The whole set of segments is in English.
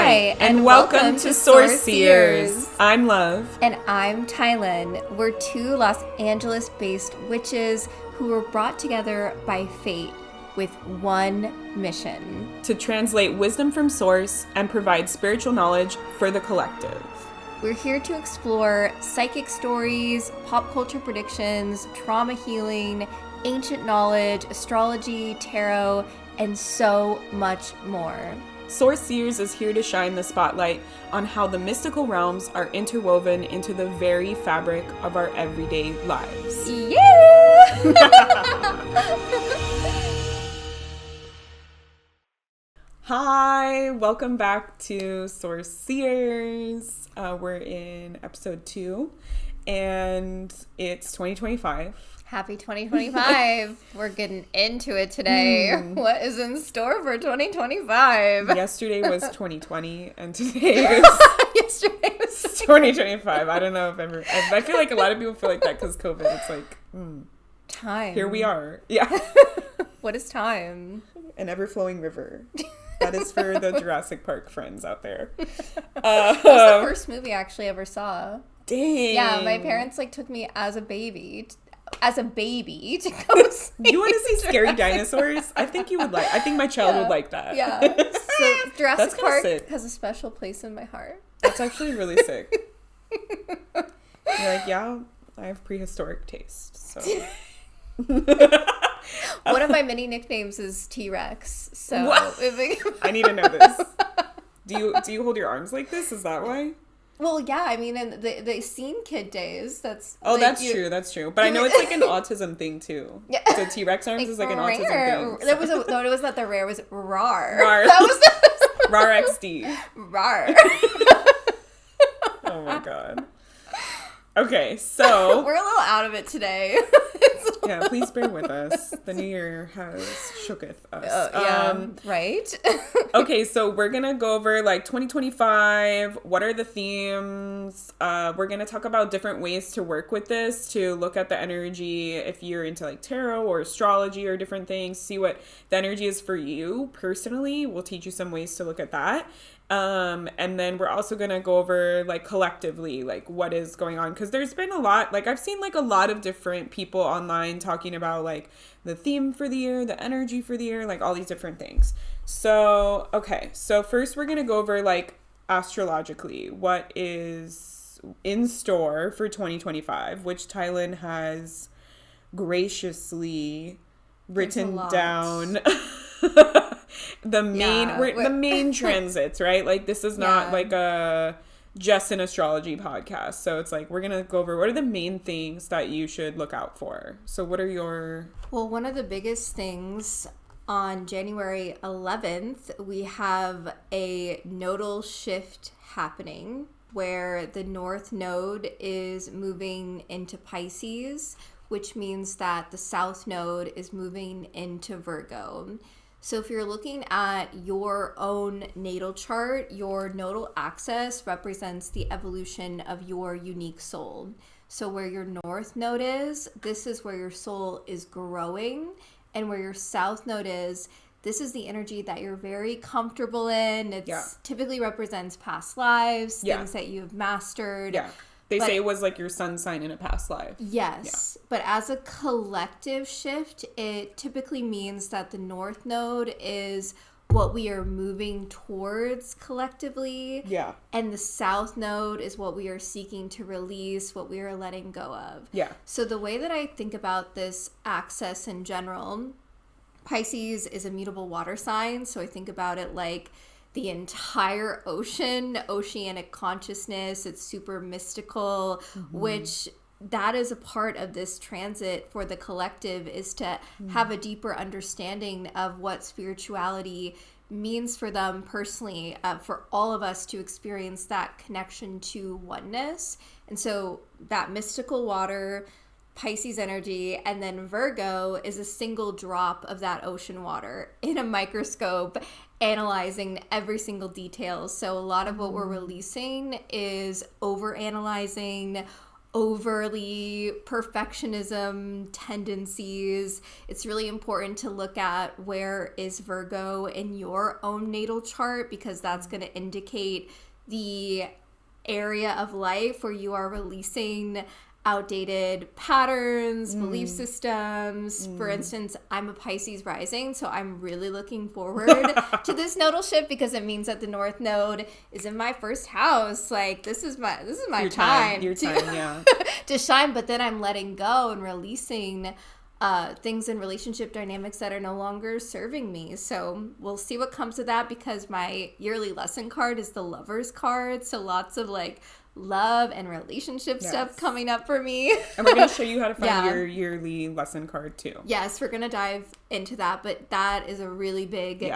Hi, and welcome to Source Seers. I'm Love. And I'm Tylynn. We're two Los Angeles-based witches who were brought together by fate with one mission. To translate wisdom from Source and provide spiritual knowledge for the collective. We're here to explore psychic stories, pop culture predictions, trauma healing, ancient knowledge, astrology, tarot, and so much more. Source Seers is here to shine the spotlight on how the mystical realms are interwoven into the very fabric of our everyday lives. Yeah! Hi, welcome back to Source Seers. We're in episode 2, and it's 2025. Happy 2025. We're getting into it today. What is in store for 2025? Yesterday was 2020, and today is 2025. I don't know if ever... I feel like a lot of people feel like that because COVID. It's like, time. Here we are. Yeah. What is time? An ever-flowing river. That is for the Jurassic Park friends out there. That was the first movie I actually ever saw. Dang. Yeah, my parents took me as a baby to go see. You want to see scary dinosaurs? I think you would like. I think my child would like that. Yeah. So Jurassic Park has a special place in my heart. That's actually really sick. You're like, yeah, I have prehistoric taste. So. One of my mini nicknames is T-Rex. So I need to know this. Do you hold your arms like this? Is that why? Well, yeah, I mean, in the Scene Kid days, that's... Oh, like that's true. But I know it's like an autism thing, too. Yeah. So T-Rex arms is like an autism thing. So. It was not the rare, it was RAR. RAR. That was the... RAR XD. RAR. Oh, my God. Okay, so... We're a little out of it today. Yeah, please bear with us. The new year has shooketh us. Right? Okay, so we're going to go over, 2025. What are the themes? We're going to talk about different ways to work with this, to look at the energy if you're into, tarot or astrology or different things, see what the energy is for you personally. We'll teach you some ways to look at that. And then we're also going to go over collectively, what is going on. Cause there's been a lot, I've seen a lot of different people online talking about the theme for the year, the energy for the year, all these different things. So, okay. So first we're going to go over astrologically, what is in store for 2025, which Tylynn has graciously written down. The main transits, right? This is not a just an astrology podcast. So it's we're going to go over what are the main things that you should look out for. So what are your... Well, one of the biggest things on January 11th, we have a nodal shift happening where the North Node is moving into Pisces, which means that the South Node is moving into Virgo. So if you're looking at your own natal chart, your nodal axis represents the evolution of your unique soul. So where your North Node is, this is where your soul is growing. And where your South Node is, this is the energy that you're very comfortable in. It typically represents past lives, things that you've mastered. Yeah. They say it was your sun sign in a past life. Yes. Yeah. But as a collective shift, it typically means that the North Node is what we are moving towards collectively. Yeah. And the South Node is what we are seeking to release, what we are letting go of. Yeah. So the way that I think about this axis in general, Pisces is a mutable water sign. So I think about it the entire ocean, oceanic consciousness. It's super mystical, which that is a part of this transit for the collective, is to have a deeper understanding of what spirituality means for them personally, for all of us to experience that connection to oneness. And so that mystical water, Pisces energy, and then Virgo is a single drop of that ocean water in a microscope, analyzing every single detail. So a lot of what we're releasing is over analyzing, overly perfectionism tendencies. It's really important to look at where is Virgo in your own natal chart, because that's going to indicate the area of life where you are releasing outdated patterns, belief systems. For instance, I'm a Pisces rising, so I'm really looking forward to this nodal shift, because it means that the North Node is in my first house. Like, this is my Your time your time, yeah. to shine. But then I'm letting go and releasing things in relationship dynamics that are no longer serving me. So we'll see what comes of that, because my yearly lesson card is the Lover's card. So lots of like love and relationship stuff coming up for me. And we're going to show you how to find your yearly lesson card too. Yes, we're going to dive into that, but that is a really big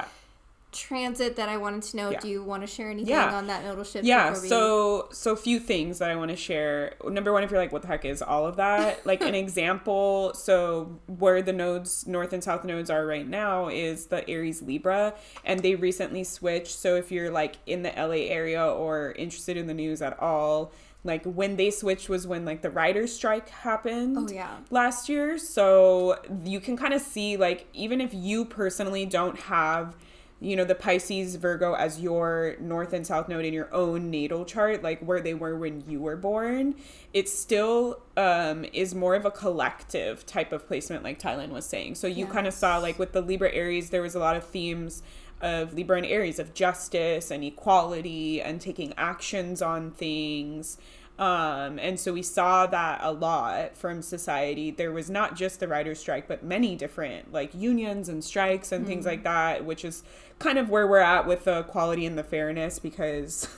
transit that I wanted to know. Do you want to share anything on that nodal shift? So few things that I want to share. Number one, if you're like, what the heck is all of that? Like an example, so where the nodes, north and south nodes are right now is the Aries Libra, and they recently switched. So if you're like in the LA area or interested in the news at all, like when they switched was when like the writer's strike happened last year. So you can kind of see, like, even if you personally don't have, you know, the Pisces Virgo as your north and south node in your own natal chart, like where they were when you were born, it still is more of a collective type of placement, like Tylynn was saying. So you kind of saw, like with the Libra Aries, there was a lot of themes of Libra and Aries of justice and equality and taking actions on things. And so we saw that a lot from society. There was not just the writer's strike, but many different like unions and strikes and things like that, which is kind of where we're at with the equality and the fairness, because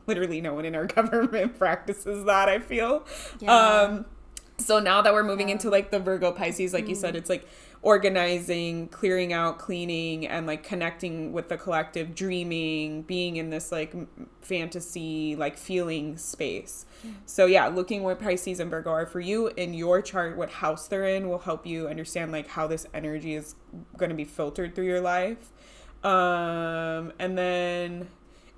literally no one in our government practices that, I feel. So now that we're moving into like the Virgo Pisces, like you said, it's like organizing, clearing out, cleaning, and like connecting with the collective, dreaming, being in this like fantasy, like feeling space. So yeah, looking where Pisces and Virgo are for you in your chart, what house they're in, will help you understand like how this energy is going to be filtered through your life. And then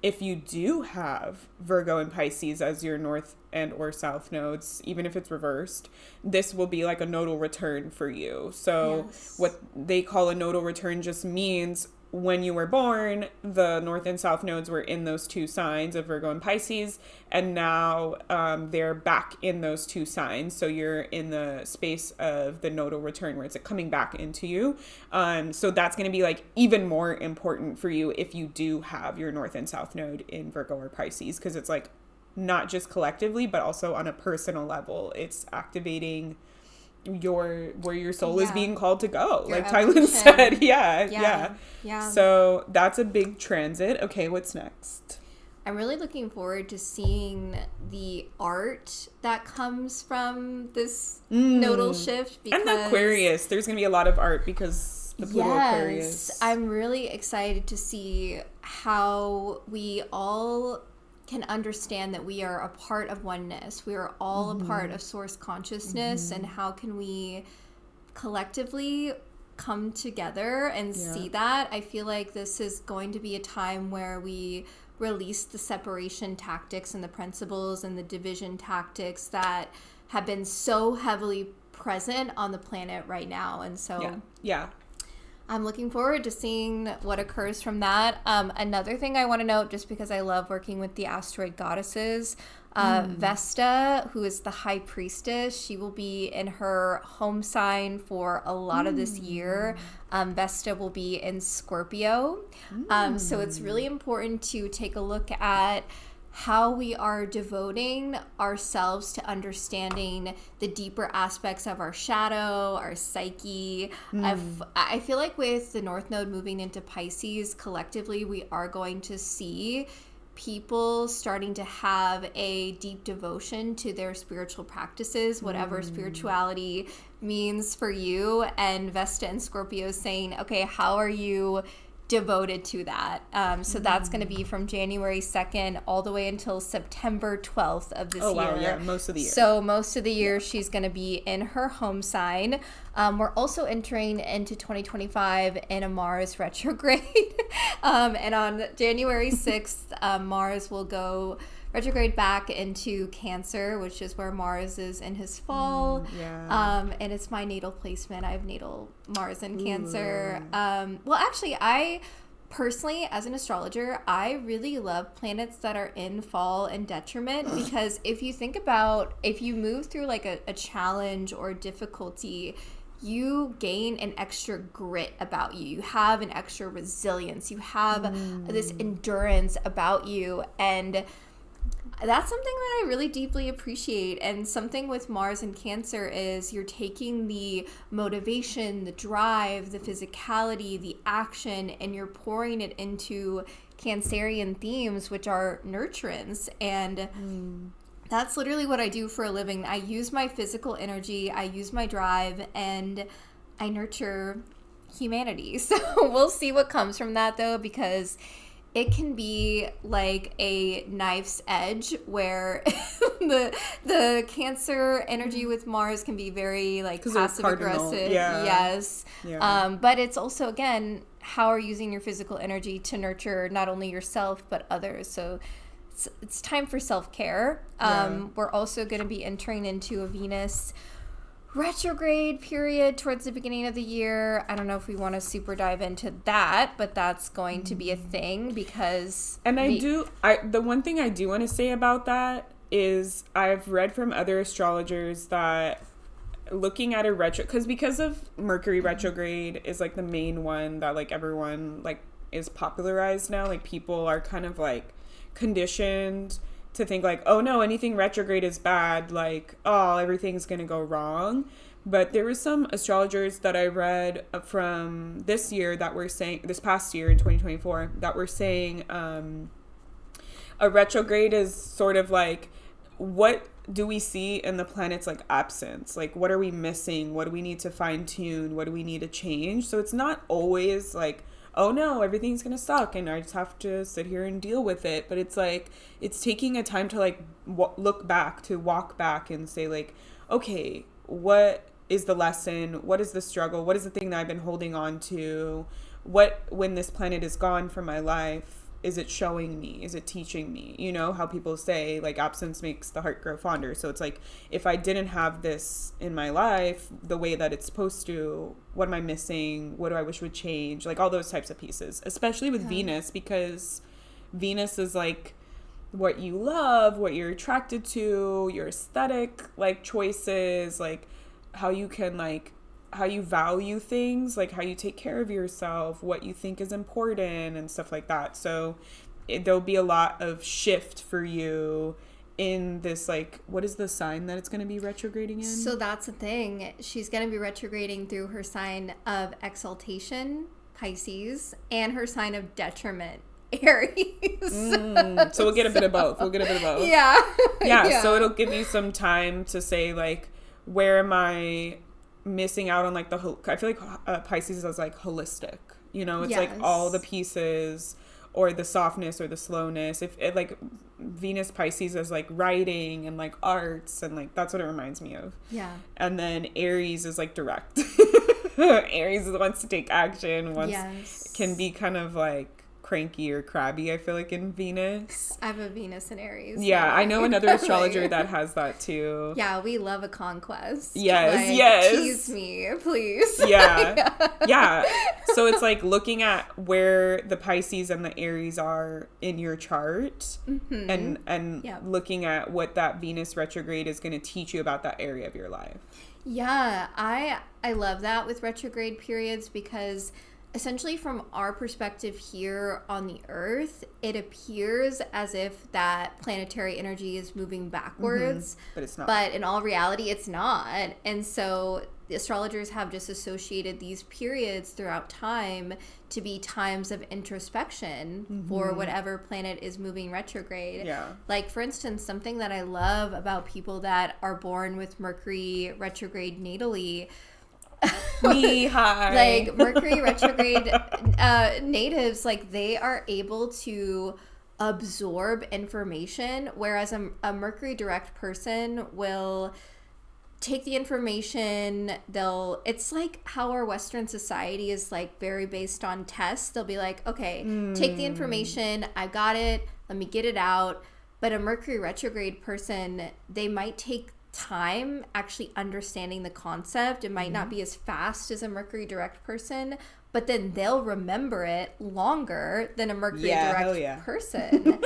if you do have Virgo and Pisces as your north and or south nodes, even if it's reversed, this will be like a nodal return for you. So what they call a nodal return just means when you were born, the north and south nodes were in those two signs of Virgo and Pisces, and now they're back in those two signs. So you're in the space of the nodal return where it's like coming back into you. So that's going to be like even more important for you if you do have your north and south node in Virgo or Pisces, because it's like not just collectively, but also on a personal level. It's activating where your soul is being called to go, your like Tylynn said. Yeah. So that's a big transit. Okay, what's next? I'm really looking forward to seeing the art that comes from this nodal shift, because, and the Aquarius, there's gonna be a lot of art because the Pluto Aquarius. I'm really excited to see how we all can understand that we are a part of oneness. We are all a part of source consciousness, and how can we collectively come together and see that. I feel like this is going to be a time where we release the separation tactics and the principles and the division tactics that have been so heavily present on the planet right now. And so I'm looking forward to seeing what occurs from that. Another thing I want to note, just because I love working with the asteroid goddesses, Vesta, who is the high priestess, she will be in her home sign for a lot of this year. Vesta will be in Scorpio. So it's really important to take a look at how we are devoting ourselves to understanding the deeper aspects of our shadow, our psyche. I feel like with the North Node moving into Pisces, collectively, we are going to see people starting to have a deep devotion to their spiritual practices, whatever spirituality means for you. And Vesta and Scorpio saying, okay, how are you devoted to that? So that's going to be from January 2nd all the way until September 12th of this year. Oh, wow, yeah, most of the year. So most of the year she's going to be in her home sign. We're also entering into 2025 in a Mars retrograde. And on January 6th, Mars will go retrograde back into Cancer, which is where Mars is in his fall. And it's my natal placement. I have natal Mars in Cancer. Well, actually, I personally, as an astrologer, I really love planets that are in fall and detriment, because if you think about, if you move through like a challenge or difficulty, you gain an extra grit about you. You have an extra resilience. You have this endurance about you. And that's something that I really deeply appreciate. And something with Mars and Cancer is you're taking the motivation, the drive, the physicality, the action, and you're pouring it into Cancerian themes, which are nurturance. And that's literally what I do for a living. I use my physical energy, I use my drive, and I nurture humanity. So we'll see what comes from that, though, because it can be like a knife's edge, where the Cancer energy with Mars can be very like passive aggressive. Yes. But it's also, again, how are you using your physical energy to nurture not only yourself but others. So it's time for self-care. We're also going to be entering into a Venus retrograde period towards the beginning of the year. I don't know if we want to super dive into that, but that's going to be a thing, because the one thing I do want to say about that is I've read from other astrologers that looking at a because of Mercury retrograde is like the main one that like everyone like is popularized now. Like people are kind of like conditioned to think like, oh no, anything retrograde is bad, like, oh, everything's gonna go wrong. But there was some astrologers that I read from this year that were saying, this past year in 2024, that were saying a retrograde is sort of like, what do we see in the planet's like absence? Like, what are we missing? What do we need to fine tune? What do we need to change? So it's not always like, oh no, everything's gonna suck and I just have to sit here and deal with it. But it's like, it's taking a time to like look back, to walk back and say like, okay, what is the lesson? What is the struggle? What is the thing that I've been holding on to? What, when this planet is gone from my life, is it showing me? Is it teaching me? You know how people say like absence makes the heart grow fonder. So it's like, if I didn't have this in my life the way that it's supposed to, what am I missing? What do I wish would change? Like all those types of pieces, especially with Venus, because Venus is like what you love, what you're attracted to, your aesthetic like choices, like how you can like, how you value things, like how you take care of yourself, what you think is important and stuff like that. So there'll be a lot of shift for you in this, like, what is the sign that it's going to be retrograding in? So that's the thing. She's going to be retrograding through her sign of exaltation, Pisces, and her sign of detriment, Aries. So we'll get a bit of both. Yeah. So it'll give you some time to say, like, where am I missing out on, like, I feel like Pisces is like holistic, you know, it's like all the pieces, or the softness or the slowness. If it, like, Venus Pisces is like writing and like arts, and like that's what it reminds me of. And then Aries is like direct. Aries wants to take action, can be kind of like cranky or crabby, I feel like, in Venus. I have a Venus in Aries. Yeah, so. I know another astrologer that has that too. Yeah, we love a conquest. Yes. Tease me, please. Yeah. So it's like looking at where the Pisces and the Aries are in your chart, and looking at what that Venus retrograde is going to teach you about that area of your life. Yeah, I love that with retrograde periods, because essentially from our perspective here on the Earth, it appears as if that planetary energy is moving backwards. But it's not. But in all reality, it's not. And so the astrologers have just associated these periods throughout time to be times of introspection for whatever planet is moving retrograde. Like, for instance, something that I love about people that are born with Mercury retrograde natally, like Mercury retrograde natives, like they are able to absorb information, whereas a Mercury direct person will take the information, it's like how our Western society is like very based on tests. They'll be like, okay, take the information, I got it, let me get it out, But a Mercury retrograde person, they might take time actually understanding the concept. It might not be as fast as a Mercury direct person, but then they'll remember it longer than a Mercury direct person.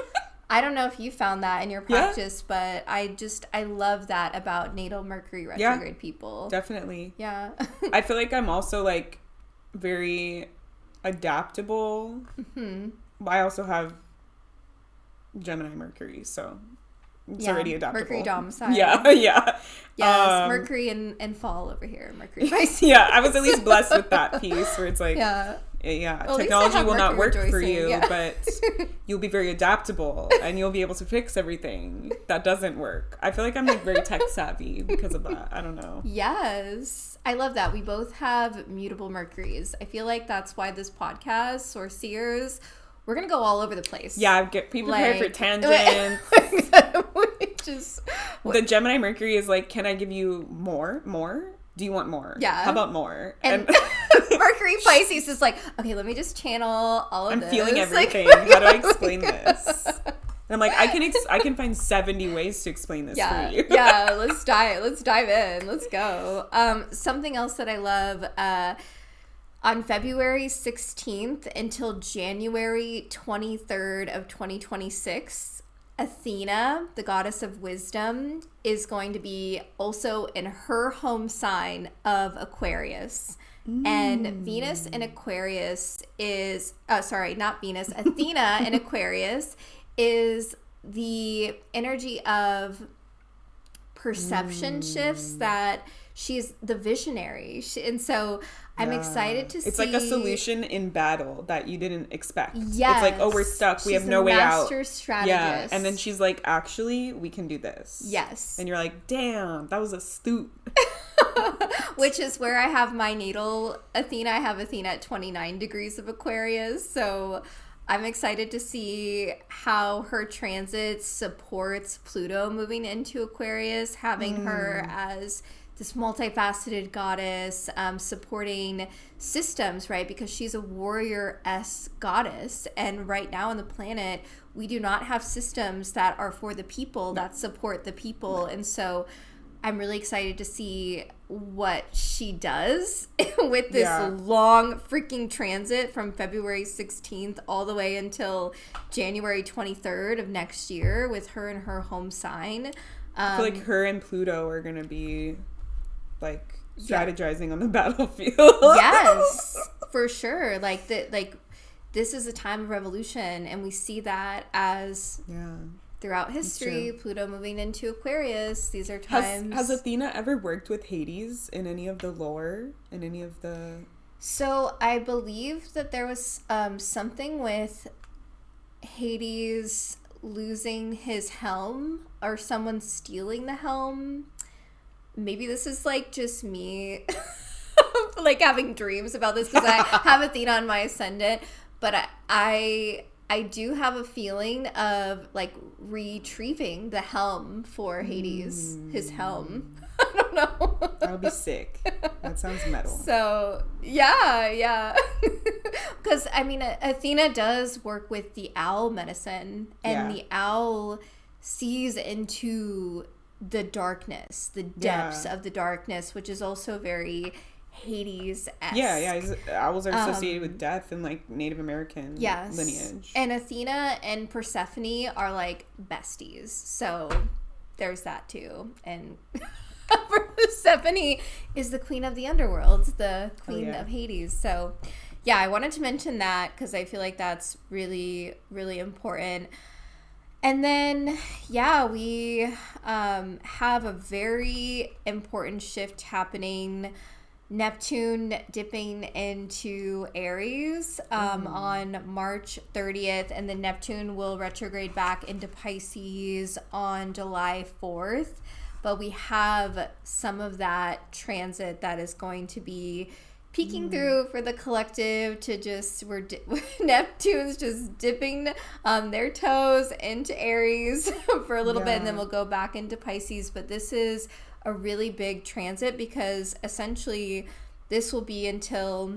I don't know if you found that in your practice, but I love that about natal Mercury retrograde people. Definitely. Yeah. I feel like I'm also like very adaptable. I also have Gemini Mercury, so it's already adaptable. Mercury domicile. Yeah, yeah. Yes, Mercury and fall over here. Mercury Pisces. Yeah, I was at least blessed with that piece where it's like, well, technology will not work for you, but but you'll be very adaptable and you'll be able to fix everything that doesn't work. I feel like I'm like very tech savvy because of that. I don't know. Yes. I love that. We both have mutable Mercuries. I feel like that's why this podcast or seers, we're going to go all over the place. Yeah, be prepared for tangents. The Gemini Mercury is like, can I give you more? Do you want more? Yeah. How about more? And Mercury Pisces is like, okay, let me just channel all of this. I'm feeling everything. How do I explain this? And I'm like, I can find 70 ways to explain this for you. Yeah, let's dive in. Let's go. Something else that I love, on February 16th until January 23rd of 2026, Athena, the goddess of wisdom, is going to be also in her home sign of Aquarius. And Venus in Aquarius is, not Venus, Athena in Aquarius is the energy of perception shifts, that she's the visionary. And so I'm excited to see. It's like a solution in battle that you didn't expect. Yes. It's like, oh, we're stuck. We have no way out. Master strategist. Yeah. And then she's like, actually, we can do this. Yes. And you're like, damn, that was astute. Which is where I have my natal Athena. I have Athena at 29 degrees of Aquarius. So I'm excited to see how her transit supports Pluto moving into Aquarius, having her as this multifaceted goddess, supporting systems, right? Because she's a warrior-esque goddess. And right now on the planet, we do not have systems that are for the people, that support the people. And so I'm really excited to see what she does with this long freaking transit from February 16th all the way until January 23rd of next year with her in her home sign. I feel like her and Pluto are going to be like strategizing on the battlefield. Yes, for sure. Like this is a time of revolution, and we see that as throughout history. Pluto moving into Aquarius. These are times. Has Athena ever worked with Hades in any of the lore? In any of the? So I believe that there was something with Hades losing his helm or someone stealing the helm. Maybe this is like just me like having dreams about this because I have Athena on my ascendant, but I do have a feeling of like retrieving the helm for Hades, his helm. I don't know. That would be sick. That sounds metal. So yeah. Because I mean, Athena does work with the owl medicine, and the owl sees into the darkness, the depths of the darkness, which is also very Hades-esque. Yeah. Owls are associated with death and like Native American lineage. And Athena and Persephone are like besties, so there's that too. And Persephone is the queen of the underworld, the queen of Hades. So yeah, I wanted to mention that because I feel like that's really, really important. And then, we have a very important shift happening. Neptune dipping into Aries on March 30th, and then Neptune will retrograde back into Pisces on July 4th. But we have some of that transit that is going to be peeking through for the collective to just, Neptune's just dipping their toes into Aries for a little bit, and then we'll go back into Pisces. But this is a really big transit because essentially this will be until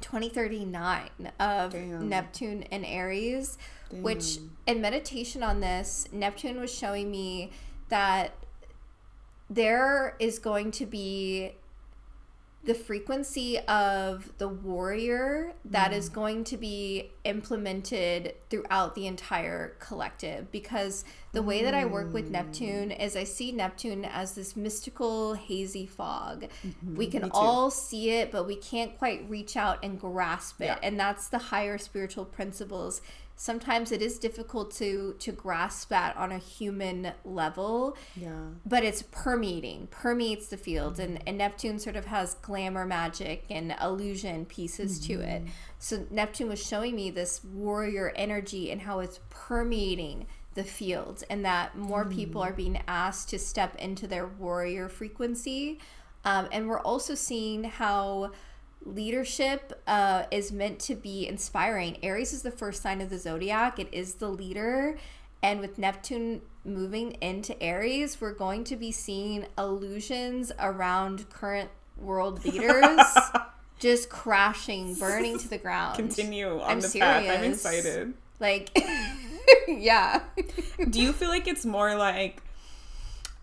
2039 of Neptune and Aries, which in meditation on this, Neptune was showing me that there is going to be the frequency of the warrior that is going to be implemented throughout the entire collective, because the way that I work with Neptune is I see Neptune as this mystical hazy fog. We can all see it, but we can't quite reach out and grasp it. And that's the higher spiritual principles. Sometimes it is difficult to grasp that on a human level, but it's permeates the fields, and Neptune sort of has glamour magic and illusion pieces to it. So Neptune was showing me this warrior energy and how it's permeating the fields, and that more people are being asked to step into their warrior frequency. And we're also seeing how leadership is meant to be inspiring. Aries is the first sign of the zodiac. It is the leader. And with Neptune moving into Aries, we're going to be seeing illusions around current world leaders just crashing, burning to the ground. Continue on the path. I'm excited. Like, yeah. Do you feel like it's more like,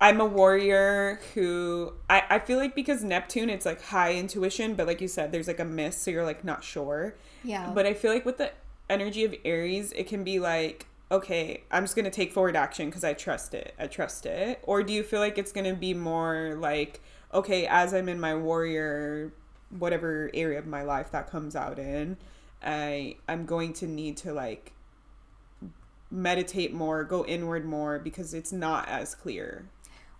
I'm a warrior who, I feel like because Neptune, it's like high intuition, but like you said, there's like a mist, so you're like not sure. Yeah. But I feel like with the energy of Aries, it can be like, okay, I'm just going to take forward action because I trust it. Or do you feel like it's going to be more like, okay, as I'm in my warrior, whatever area of my life that comes out in, I'm going to need to like meditate more, go inward more, because it's not as clear.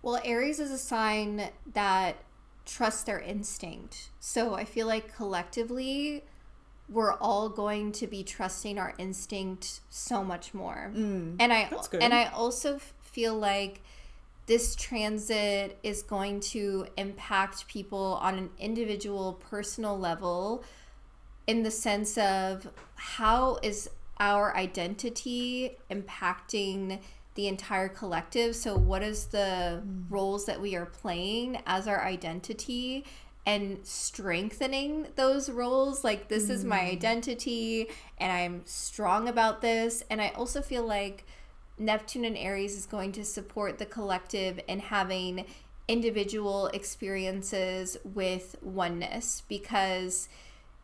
Well, Aries is a sign that trusts their instinct. So I feel like collectively, we're all going to be trusting our instinct so much more. That's good. And I also feel like this transit is going to impact people on an individual, personal level, in the sense of how is our identity impacting the entire collective. So what is the roles that we are playing as our identity, and strengthening those roles? Like, this is my identity and I'm strong about this. And I also feel like Neptune and Aries is going to support the collective in having individual experiences with oneness, because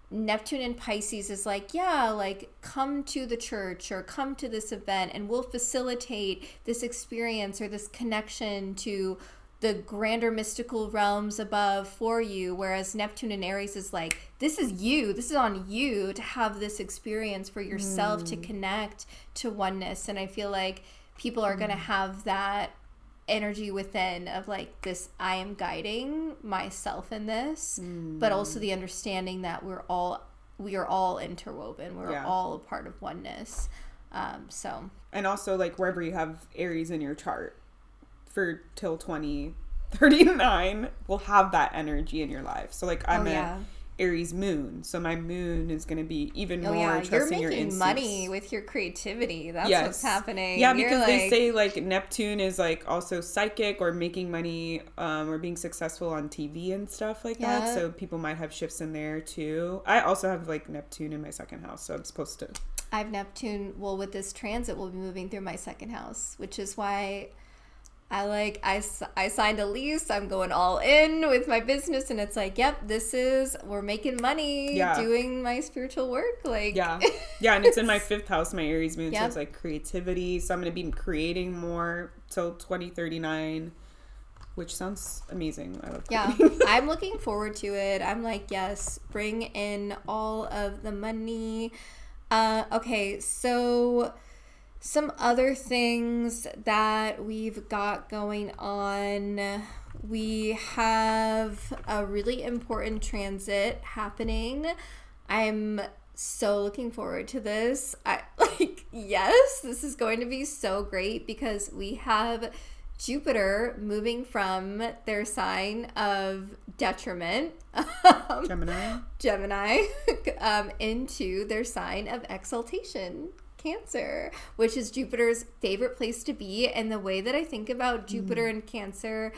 Neptune in Pisces is like, yeah, like, come to the church or come to this event and we'll facilitate this experience or this connection to the grander mystical realms above for you. Whereas Neptune in Aries is like, this is on you to have this experience for yourself, to connect to oneness. And I feel like people are going to have that energy within of like, this, I am guiding myself in this, but also the understanding that we are all interwoven, we're all a part of oneness. And also, like, wherever you have Aries in your chart for till 2039 will have that energy in your life. So like, I'm an Aries moon, so my moon is going to be even more trusting your instincts. You're making money with your creativity. That's what's happening. Yeah, because they say like Neptune is like also psychic, or making money, or being successful on TV and stuff like that. So people might have shifts in there too. I also have like Neptune in my second house, so I'm supposed to. I have Neptune. Well, with this transit, we'll be moving through my second house, which is why I signed a lease. I'm going all in with my business, and it's like, yep, we're making money doing my spiritual work. Like, and it's in my fifth house, my Aries moon, so it's like creativity. So I'm going to be creating more till 2039, which sounds amazing. I love creating. I'm looking forward to it. I'm like, yes, bring in all of the money. Okay, so some other things that we've got going on. We have a really important transit happening. I'm so looking forward to this. Yes, this is going to be so great, because we have Jupiter moving from their sign of detriment, Gemini, into their sign of exaltation, Cancer, which is Jupiter's favorite place to be. And the way that I think about Jupiter and Cancer,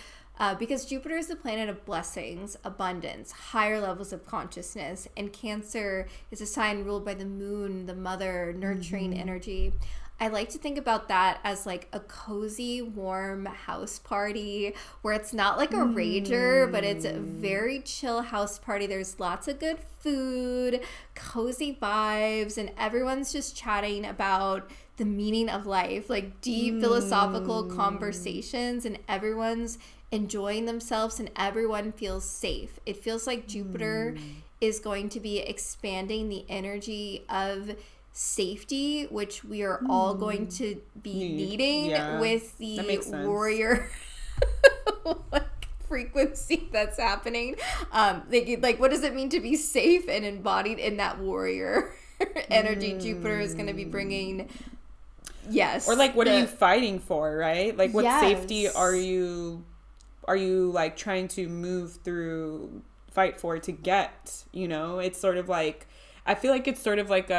because Jupiter is the planet of blessings, abundance, higher levels of consciousness, and Cancer is a sign ruled by the moon, the mother, nurturing energy. I like to think about that as like a cozy, warm house party where it's not like a rager, but it's a very chill house party. There's lots of good food, cozy vibes, and everyone's just chatting about the meaning of life, like deep philosophical conversations, and everyone's enjoying themselves and everyone feels safe. It feels like Jupiter is going to be expanding the energy of safety, which we are all going to be needing with the warrior frequency that's happening. Like what does it mean to be safe and embodied in that warrior energy Jupiter is going to be bringing? Yes. Or like what are you fighting for, right? Like what safety are you like trying to move through, fight for, to get, you know? It's sort of like, I feel like it's sort of like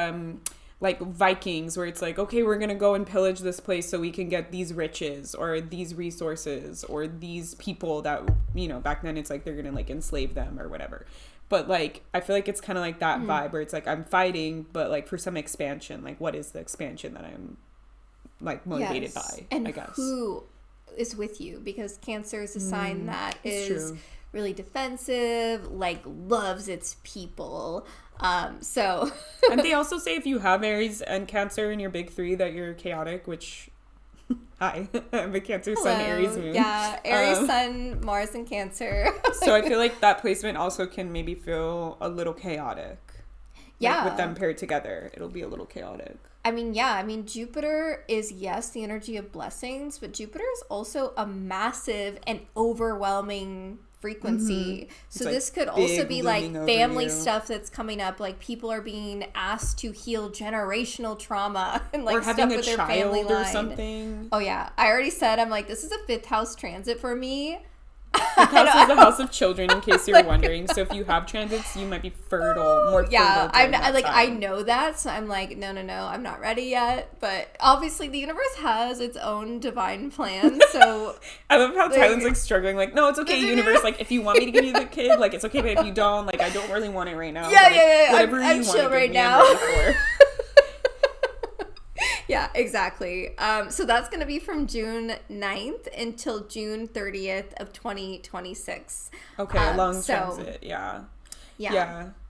Vikings, where it's like, okay, we're gonna go and pillage this place so we can get these riches or these resources or these people that, you know, back then it's like they're gonna like enslave them or whatever. But like I feel like it's kind of like that vibe where it's like I'm fighting, but like for some expansion. Like what is the expansion that I'm like motivated by? And I guess who is with you, because Cancer is a sign that is really defensive, like loves its people. So and they also say if you have Aries and Cancer in your big three that you're chaotic, which hi, I have a Cancer sun, Aries moon. Yeah, Aries sun, Mars and Cancer. So I feel like that placement also can maybe feel a little chaotic. Yeah. Like with them paired together, it'll be a little chaotic. I mean, Jupiter is, yes, the energy of blessings, but Jupiter is also a massive and overwhelming frequency. So like this could also be like family stuff that's coming up, like people are being asked to heal generational trauma and like or having stuff a with their family child or line. something. Oh yeah, I already said, I'm like, this is a 5th house transit for me. Fifth house is the house of children, in case you're wondering. So if you have transits, you might be fertile, more fertile. Yeah, I know that, so I'm like, no, I'm not ready yet. But obviously, the universe has its own divine plan. So I love how Tylynn's like struggling. Like, no, it's okay, universe. Like, if you want me to give you the kid, like, it's okay. But if you don't, like, I don't really want it right now. Yeah, but, yeah. Whatever I'm you chill want right me, now. I'm ready for. Yeah, exactly. So that's going to be from June 9th until June 30th of 2026. Okay, long transit. Yeah.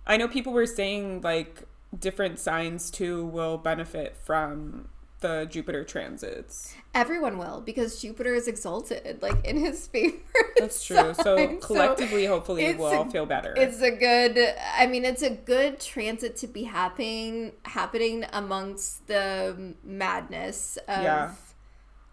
I know people were saying like different signs too will benefit from the Jupiter transits. Everyone will, because Jupiter is exalted, like in his favorite. That's true. So collectively, hopefully, we'll all feel better. It's a good transit to be happening amongst the madness of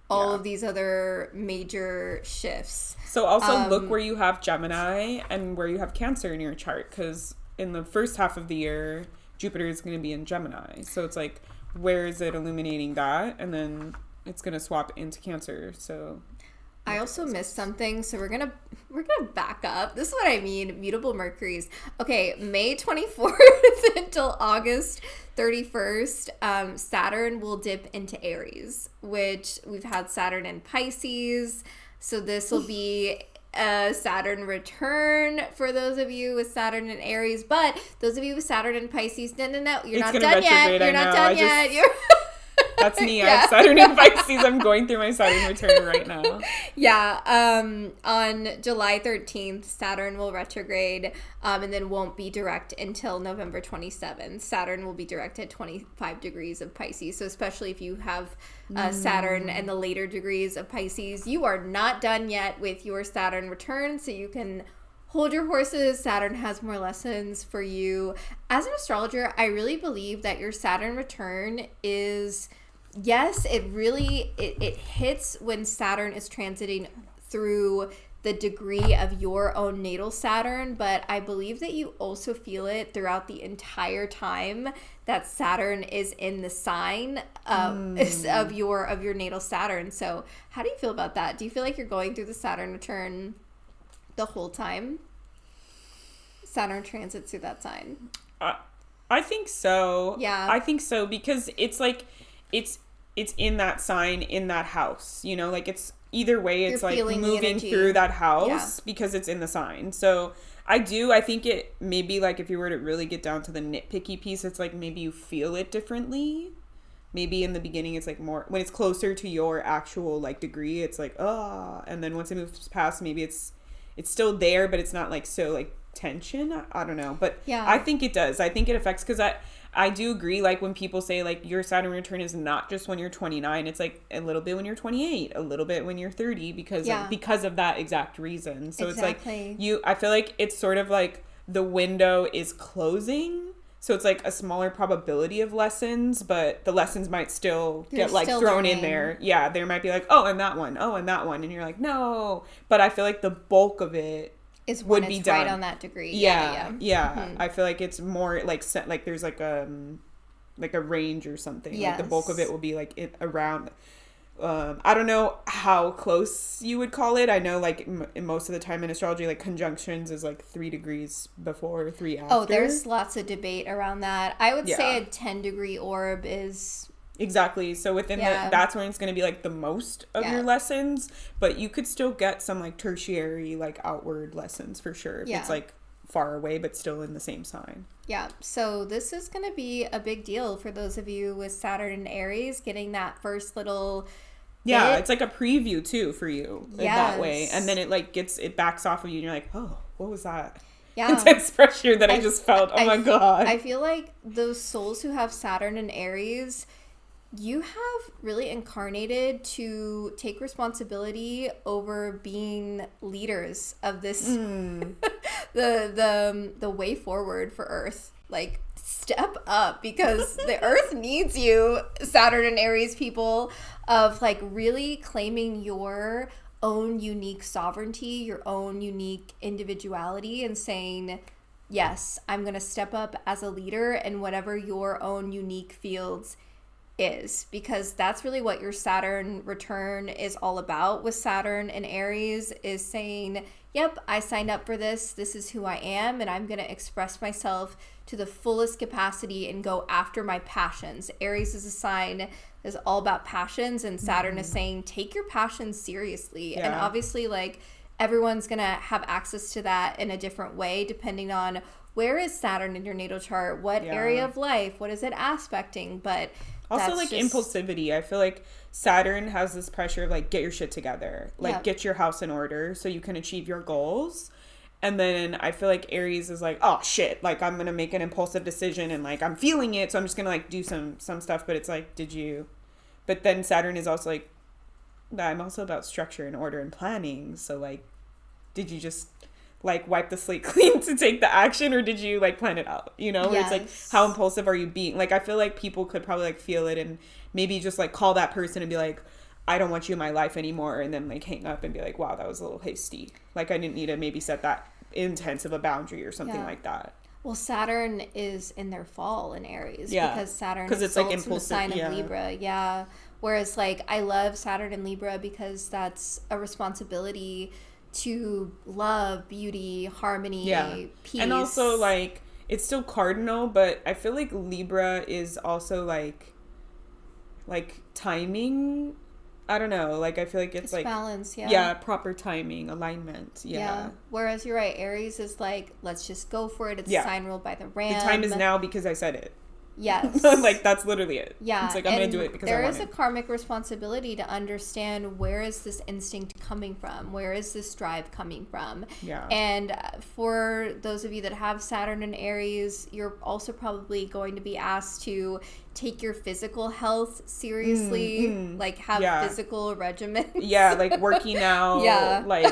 all of these other major shifts. So also look where you have Gemini and where you have Cancer in your chart, because in the first half of the year, Jupiter is going to be in Gemini. So it's like, where is it illuminating that? And then it's going to swap into Cancer. So I also missed something, so we're gonna back up. This is what I mean, mutable Mercuries. Okay, May 24th until August 31st, Saturn will dip into Aries, which we've had Saturn in Pisces. So this will be a Saturn return for those of you with Saturn in Aries. But those of you with Saturn in Pisces, no, you're not done yet. You're not done yet. That's me. I have Saturn in Pisces. I'm going through my Saturn return right now. Yeah. On July 13th, Saturn will retrograde and then won't be direct until November 27th. Saturn will be direct at 25 degrees of Pisces. So especially if you have Saturn and the later degrees of Pisces, you are not done yet with your Saturn return. So you can hold your horses. Saturn has more lessons for you. As an astrologer, I really believe that your Saturn return is... Yes, it hits when Saturn is transiting through the degree of your own natal Saturn, but I believe that you also feel it throughout the entire time that Saturn is in the sign of your natal Saturn. So how do you feel about that? Do you feel like you're going through the Saturn return the whole time? Saturn transits through that sign. I think so. Yeah. I think so, because it's like it's in that sign, in that house, you know, like it's either way, it's You're like feeling the moving energy. through that house because it's in the sign. So I think it maybe like if you were to really get down to the nitpicky piece, it's like maybe you feel it differently. Maybe in the beginning it's like more when it's closer to your actual like degree, it's like and then once it moves past, maybe it's still there, but it's not like so like tension. I don't know, but Yeah. I think it does. I think it affects because I do agree, like when people say like your Saturn return is not just when you're 29, it's like a little bit when you're 28, a little bit when you're 30 because of that exact reason. So Exactly. it's like I feel like it's sort of like the window is closing. So it's like a smaller probability of lessons, but the lessons might still get like still thrown learning. in there. Yeah, there might be like, oh, and that one, and you're like, no. But I feel like the bulk of it is when would it's be done right on that degree. Yeah. Mm-hmm. I feel like it's more like set, like there's like a range or something. Yes. Like the bulk of it will be like around. I don't know how close you would call it. I know like most of the time in astrology, like conjunctions is like 3 degrees before, 3 after. Oh, there's lots of debate around that. I would say a 10-degree orb is... Exactly. So within that's when it's going to be like the most of your lessons, but you could still get some like tertiary, like outward lessons for sure. If it's like far away, but still in the same sign. Yeah. So this is going to be a big deal for those of you with Saturn and Aries, getting that first little... Yeah, it's like a preview too for you in that way. And then it like it backs off of you and you're like, oh, what was that? Yeah. Intense pressure that I just felt. Oh my God. I feel like those souls who have Saturn and Aries, you have really incarnated to take responsibility over being leaders of this, the way forward for Earth. Like, step up because the Earth needs you, Saturn and Aries people, of like really claiming your own unique sovereignty, your own unique individuality, and saying, yes, I'm going to step up as a leader in whatever your own unique fields is, because that's really what your Saturn return is all about with Saturn and Aries, is saying, yep, I signed up for this. This is who I am, and I'm going to express myself to the fullest capacity and go after my passions. Aries is a sign that's all about passions, and Saturn is saying, take your passions seriously. And obviously, like, everyone's going to have access to that in a different way, depending on where is Saturn in your natal chart, what area of life, what is it aspecting, but... Also, like, impulsivity. I feel like Saturn has this pressure of, like, get your shit together. Like, get your house in order so you can achieve your goals. And then I feel like Aries is like, oh, shit. Like, I'm going to make an impulsive decision and, like, I'm feeling it. So I'm just going to, like, do some stuff. But it's like, did you... But then Saturn is also like, I'm also about structure and order and planning. So, like, did you just... like wipe the slate clean to take the action, or did you like plan it out, you know? It's like, how impulsive are you being? Like, I feel like people could probably like feel it and maybe just like call that person and be like, I don't want you in my life anymore, and then like hang up and be like, wow, that was a little hasty, like I didn't need to maybe set that intense of a boundary or something like that. Well, Saturn is in their fall in Aries, because Saturn is it's like in the sign of Libra. Whereas like I love Saturn in Libra because that's a responsibility to love, beauty, harmony, peace. And also, like, it's still cardinal, but I feel like Libra is also, like timing. I don't know. Like, I feel like it's like... balance, Yeah, proper timing, alignment, Whereas you're right, Aries is like, let's just go for it. It's a sign ruled by the ram. The time is now because I said it. Yes. Like, that's literally it. Yeah. It's like, I'm going to do it because I want it. There is a karmic responsibility to understand, where is this instinct coming from? Where is this drive coming from? Yeah. And for those of you that have Saturn and Aries, you're also probably going to be asked to take your physical health seriously, like have physical regimens. Yeah, like working out, like,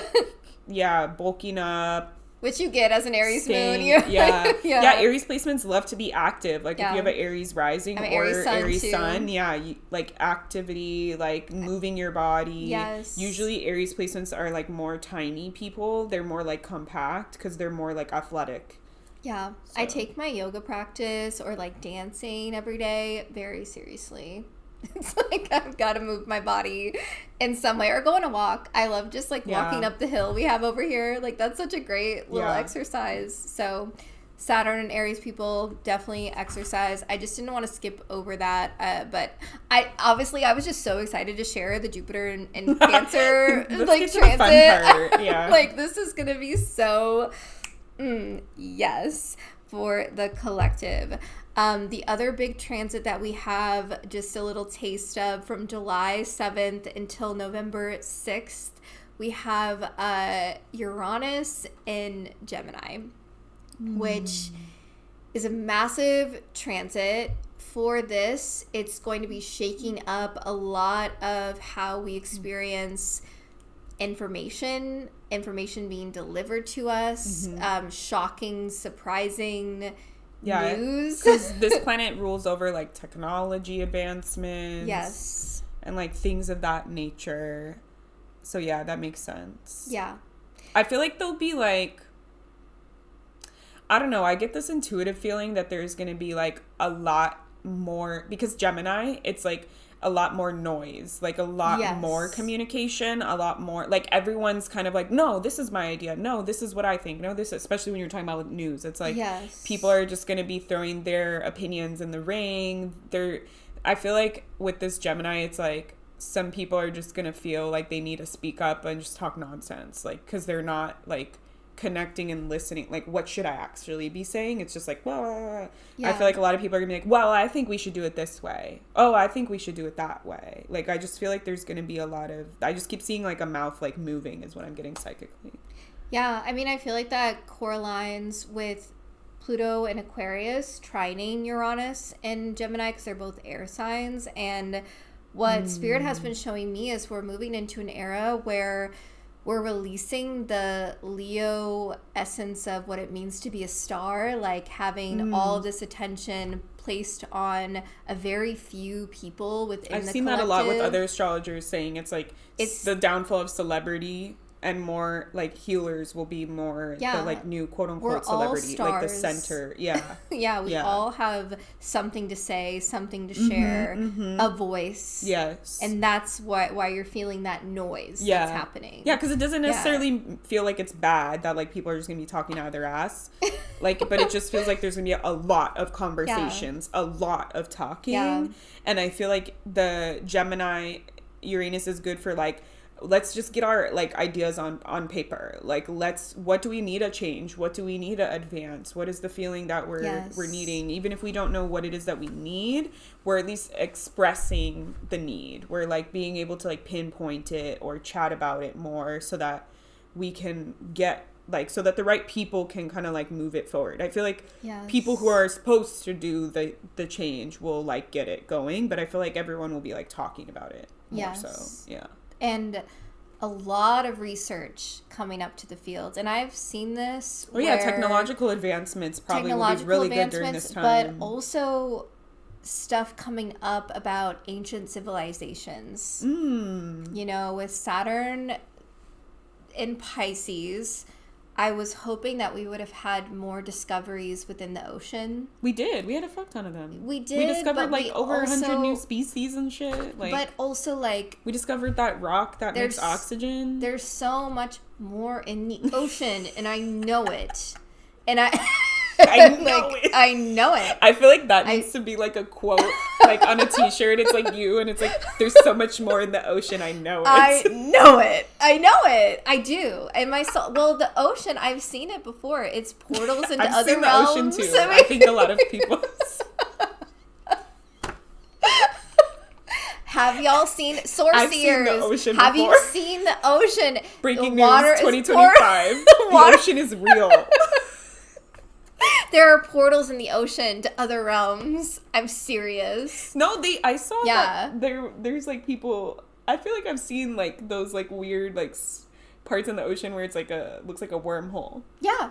bulking up. Which you get as an Aries moon. Yeah, Aries placements love to be active. Like, if you have an Aries rising or Aries sun, you, like, activity, like, moving your body. Yes. Usually Aries placements are, like, more tiny people. They're more, like, compact because they're more, like, athletic. Yeah. So. I take my yoga practice or, like, dancing every day very seriously. It's like, I've got to move my body in some way, or go on a walk. I love just like walking up the hill we have over here. Like, that's such a great little exercise. So Saturn and Aries people definitely exercise. I just didn't want to skip over that, but I was just so excited to share the Jupiter and Cancer like transit. Fun part. Yeah, like this is gonna be so yes for the collective. The other big transit that we have just a little taste of from July 7th until November 6th, we have Uranus in Gemini, which is a massive transit. For this, it's going to be shaking up a lot of how we experience information being delivered to us, shocking, surprising news. Because this planet rules over like technology advancements. Yes. And like things of that nature. So yeah, that makes sense. Yeah. I feel like there'll be like, I don't know, I get this intuitive feeling that there's going to be like a lot more, because Gemini, it's like a lot more noise, like a lot more communication, a lot more, like everyone's kind of like, no, this is my idea. No, this is what I think. No, this, especially when you're talking about news, it's like people are just going to be throwing their opinions in the ring. I feel like with this Gemini, it's like some people are just going to feel like they need to speak up and just talk nonsense, like, because they're not like connecting and listening, like what should I actually be saying. It's just like, well, I feel like a lot of people are gonna be like, well, I think we should do it this way, oh, I think we should do it that way. Like I just feel like there's gonna be a lot of, I just keep seeing like a mouth like moving is what I'm getting psychically. I mean, I feel like that correlines with Pluto and Aquarius trining Uranus and Gemini, because they're both air signs. And what Spirit has been showing me is we're moving into an era where we're releasing the Leo essence of what it means to be a star, like having all this attention placed on a very few people within the collective. I've seen that a lot with other astrologers saying it's like it's the downfall of celebrity, and more like healers will be more the like new quote unquote celebrity, like the center. We all have something to say, something to share, a voice. Yes. And that's why you're feeling that noise that's happening. Yeah, because it doesn't necessarily feel like it's bad that like people are just gonna be talking out of their ass. Like, but it just feels like there's gonna be a lot of conversations, a lot of talking. And I feel like the Gemini Uranus is good for like, let's just get our like ideas on paper. Like, what do we need to change? What do we need to advance? What is the feeling that we're needing? Even if we don't know what it is that we need, we're at least expressing the need. We're like being able to like pinpoint it or chat about it more, so that we can get like, so that the right people can kind of like move it forward. I feel like people who are supposed to do the change will like get it going, but I feel like everyone will be like talking about it more. So and a lot of research coming up to the field. And I've seen this. Oh, yeah. Technological advancements probably will be really good during this time. But also stuff coming up about ancient civilizations. You know, with Saturn in Pisces, I was hoping that we would have had more discoveries within the ocean. We did. We had a fuck ton of them. We did. We discovered like over 100 new species and shit. Like, but also like, we discovered that rock that makes oxygen. There's so much more in the ocean, and I know it. And I know it. I feel like that needs to be like a quote, like on a t-shirt. It's like you, and it's like, there's so much more in the ocean. I know it. I know it. I do. And my soul, well, the ocean, I've seen it before. It's portals into other realms. I've seen the ocean too. I think a lot of people. Have y'all seen Sorciers? I've seen the ocean before. Have you seen the ocean? Breaking news 2025. The ocean is real. There are portals in the ocean to other realms. I'm serious. No, I saw that there's like people, I feel like I've seen like those like weird like parts in the ocean where it's like looks like a wormhole. Yeah,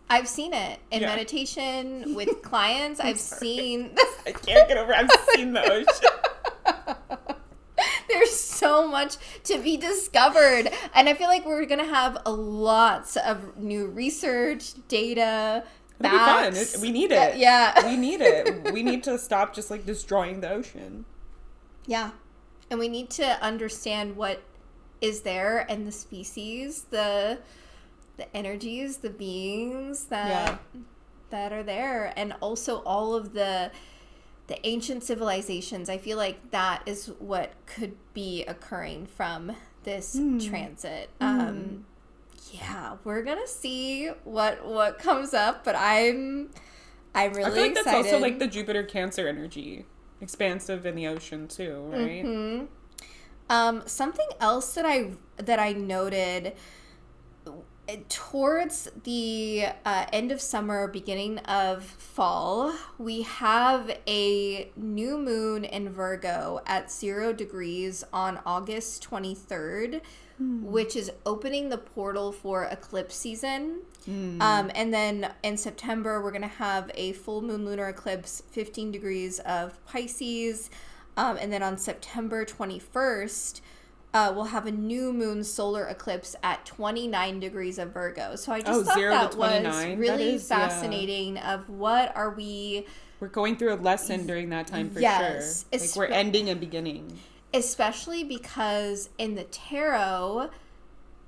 I've seen it in meditation with clients. I've seen. I can't get over. I've seen the ocean. There's so much to be discovered, and I feel like we're gonna have lots of new research, data. It'll be fun. We need it. We need it. We need to stop just like destroying the ocean. Yeah. And we need to understand what is there and the species, the energies, the beings that that are there, and also all of the ancient civilizations. I feel like that is what could be occurring from this transit. Yeah, we're gonna see what comes up, but I'm really I feel like excited. that's also like the Jupiter Cancer energy, expansive in the ocean too, right? Something else that I noted towards the end of summer, beginning of fall, we have a new moon in Virgo at 0 degrees on August 23rd, which is opening the portal for eclipse season. And then in September, we're going to have a full moon lunar eclipse, 15 degrees of Pisces. And then on September 21st, we'll have a new moon solar eclipse at 29 degrees of Virgo. So I just thought 0 that to was 29. really That is, fascinating of what are we... We're going through a lesson during that time for Yes, sure. Like we're ending and beginning. Especially because in the tarot,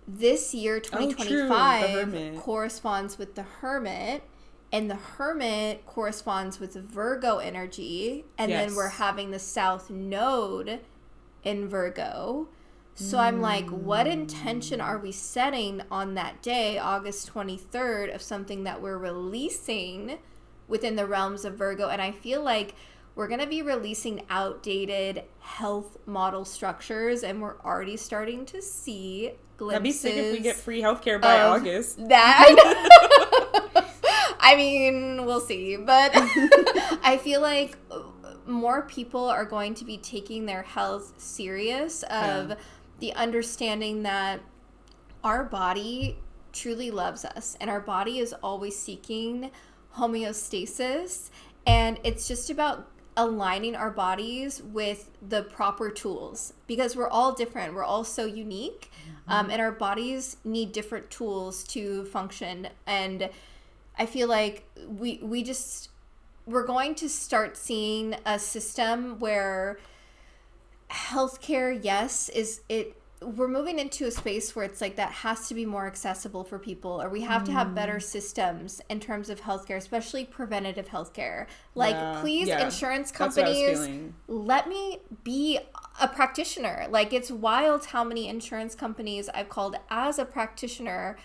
this year, true. The 2025, Hermit. corresponds with the Hermit. And the Hermit corresponds with Virgo energy. And then we're having the South Node in Virgo. So I'm like, what intention are we setting on that day, August 23rd, of something that we're releasing within the realms of Virgo? And I feel like we're going to be releasing outdated health model structures, and we're already starting to see glimpses. That'd be sick if we get free healthcare by August. That. I mean, we'll see. But I feel like more people are going to be taking their health serious of the understanding that our body truly loves us, and our body is always seeking homeostasis, and it's just about aligning our bodies with the proper tools, because we're all different, we're all so unique, and our bodies need different tools to function. And I feel like we're going to start seeing a system where healthcare, we're moving into a space where it's like that has to be more accessible for people, or we have to have better systems in terms of healthcare, especially preventative healthcare. Like, please, insurance companies, let me be a practitioner. Like, it's wild how many insurance companies I've called as a practitioner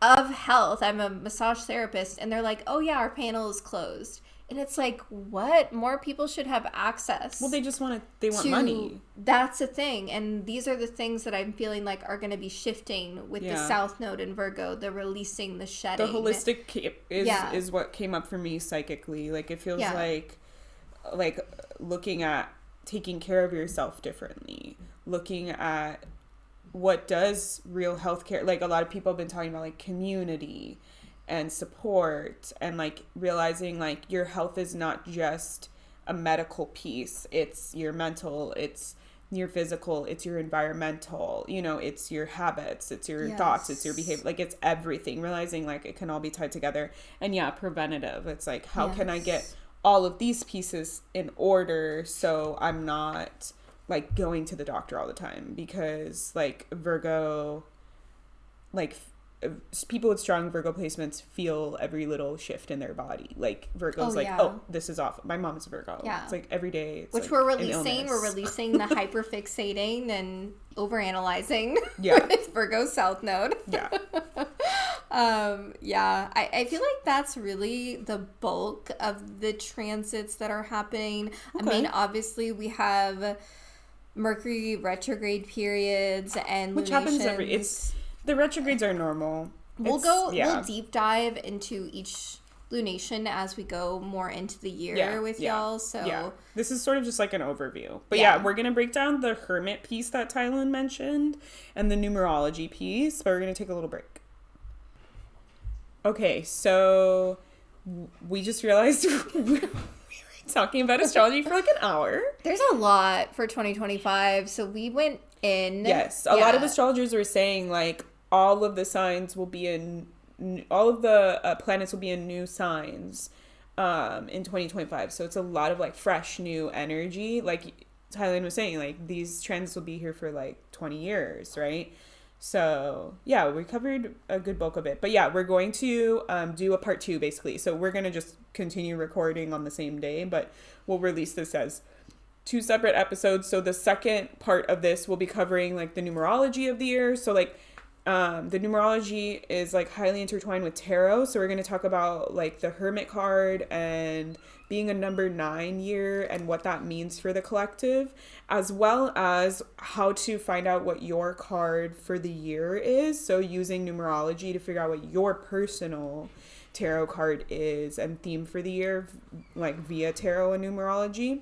of health. I'm a massage therapist, and they're like, oh yeah, our panel is closed. And it's like, what? More people should have access. Well, they want money. That's a thing. And these are the things that I'm feeling like are going to be shifting with the South Node in Virgo, the releasing, the shedding. The holistic is what came up for me psychically. Like, it feels like looking at taking care of yourself differently, looking at what does real healthcare, like a lot of people have been talking about, like community and support, and like realizing like your health is not just a medical piece, it's your mental, it's your physical, it's your environmental, it's your habits, it's your thoughts, it's your behavior, like it's everything, realizing like it can all be tied together. And preventative, it's like how can I get all of these pieces in order so I'm not like going to the doctor all the time, because like Virgo, like people with strong Virgo placements feel every little shift in their body. Like Virgo's this is off. My mom's Virgo. Yeah. It's like every day. It's which like we're releasing. We're releasing the hyperfixating and overanalyzing. Yeah. With Virgo South Node. Yeah. I feel like that's really the bulk of the transits that are happening. Okay. I mean, obviously we have Mercury retrograde periods and which happens the retrogrades are normal. We'll deep dive into each lunation as we go more into the year with y'all. So this is sort of just like an overview. But we're going to break down the Hermit piece that Tylynn mentioned and the numerology piece, but we're going to take a little break. Okay, so we just realized we were talking about astrology for like an hour. There's a lot for 2025, so we went in. Yes, a lot of astrologers were saying like all of the signs will be in, all of the planets will be in new signs in 2025. So it's a lot of like fresh new energy. Like Tylynn was saying, like these trends will be here for like 20 years, right? So yeah, we covered a good bulk of it. But yeah, we're going to do a part 2 basically. So we're going to just continue recording on the same day, but we'll release this as 2 separate episodes. So the second part of this will be covering like the numerology of the year. So like the numerology is like highly intertwined with tarot. So we're going to talk about like the Hermit card and being a number 9 year and what that means for the collective, as well as how to find out what your card for the year is. So using numerology to figure out what your personal tarot card is and theme for the year, like via tarot and numerology.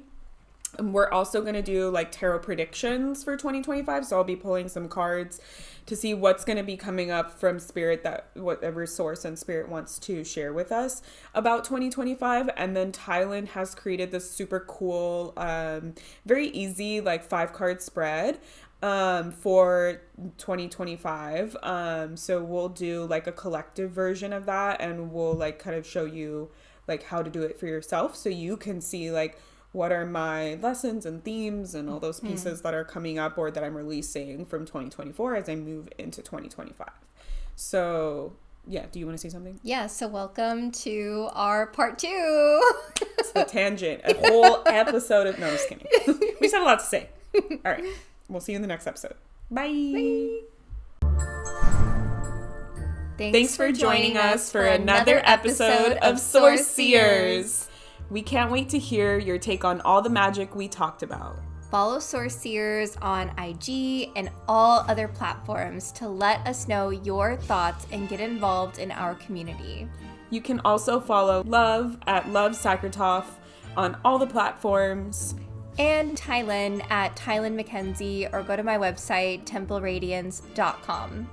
And we're also going to do like tarot predictions for 2025. So I'll be pulling some cards to see what's going to be coming up from spirit, that whatever source and spirit wants to share with us about 2025. And then Tylynn has created this super cool, very easy, like 5-card spread for 2025. So we'll do like a collective version of that, and we'll like kind of show you like how to do it for yourself, so you can see like what are my lessons and themes and all those pieces that are coming up or that I'm releasing from 2024 as I move into 2025. So yeah, do you want to say something? Yeah, so welcome to our part 2. It's the tangent, a whole episode of, no, I'm just kidding. We just have a lot to say. All right, we'll see you in the next episode. Bye. Thanks for joining us for another episode of Source Seers. We can't wait to hear your take on all the magic we talked about. Follow Source Seers on IG and all other platforms to let us know your thoughts and get involved in our community. You can also follow Love at Love Sakratoff on all the platforms. And Tylynn at Tylynn Mackenzie, or go to my website, templeradiance.com.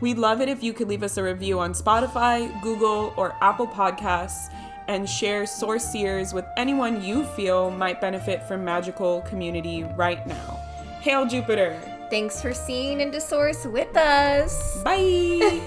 We'd love it if you could leave us a review on Spotify, Google, or Apple Podcasts, and share Source Seers with anyone you feel might benefit from magical community right now. Hail Jupiter! Thanks for seeing into Source with us. Bye!